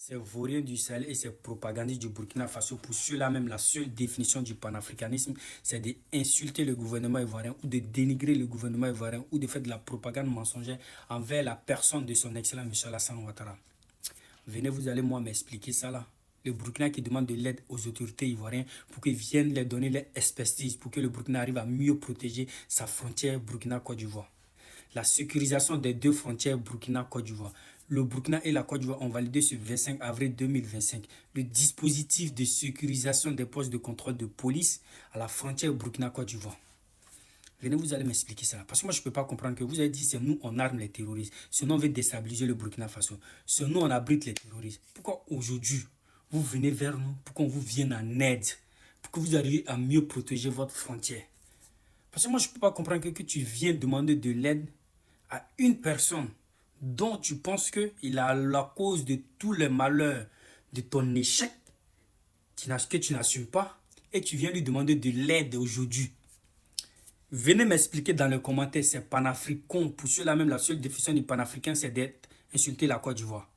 Ces vauriens du Sahel et ces propagandistes du Burkina Faso, pour ceux-là même, la seule définition du panafricanisme, c'est d'insulter le gouvernement ivoirien ou de dénigrer le gouvernement ivoirien ou de faire de la propagande mensongère envers la personne de son excellent M. Alassane Ouattara. Venez, vous allez moi m'expliquer ça là. Le Burkina qui demande de l'aide aux autorités ivoiriennes pour qu'ils viennent les donner les expertises, pour que le Burkina arrive à mieux protéger sa frontière Burkina-Côte d'Ivoire. La sécurisation des deux frontières Burkina-Côte d'Ivoire. Le Burkina et la Côte d'Ivoire ont validé ce 25 avril 2025 le dispositif de sécurisation des postes de contrôle de police à la frontière Burkina-Côte d'Ivoire. Venez, vous allez m'expliquer ça. Parce que moi, je ne peux pas comprendre que vous avez dit c'est nous, on arme les terroristes. Sinon, on veut déstabiliser le Burkina Faso. Sinon, nous, on abrite les terroristes. Pourquoi aujourd'hui, vous venez vers nous pour qu'on vous vienne en aide, pour que vous arriviez à mieux protéger votre frontière? Parce que moi, je ne peux pas comprendre que tu viens demander de l'aide à une personne dont tu penses qu'il a la cause de tous les malheurs de ton échec, que tu n'assumes pas, et tu viens lui demander de l'aide aujourd'hui. Venez m'expliquer dans les commentaires, c'est panafricain. Pour ceux-là même, la seule définition du panafricain, c'est d'être insulter la Côte d'Ivoire.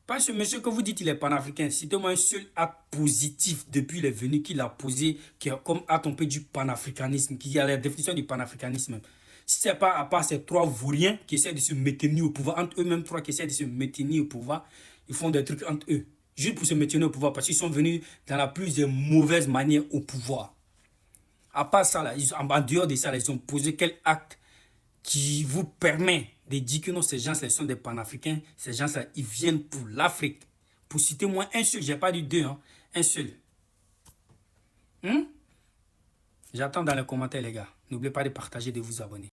Parce que monsieur que vous dites il est panafricain, citez-moi un seul acte positif depuis qu'il est venu, qu'il a posé, qui est comme acte un peu du panafricanisme, qui a la définition du panafricanisme. Si ce n'est pas à part ces trois vauriens qui essaient de se maintenir au pouvoir, entre eux-mêmes trois qui essaient de se maintenir au pouvoir, ils font des trucs entre eux, juste pour se maintenir au pouvoir, parce qu'ils sont venus dans la plus mauvaise manière au pouvoir. À part ça, là, en dehors de ça, là, ils ont posé quel acte qui vous permet de dire que non, ces gens-là sont des panafricains, ces gens-là, ils viennent pour l'Afrique. Pour citer moi un seul, je n'ai pas dit deux, hein, un seul. J'attends dans les commentaires, les gars. N'oubliez pas de partager et de vous abonner.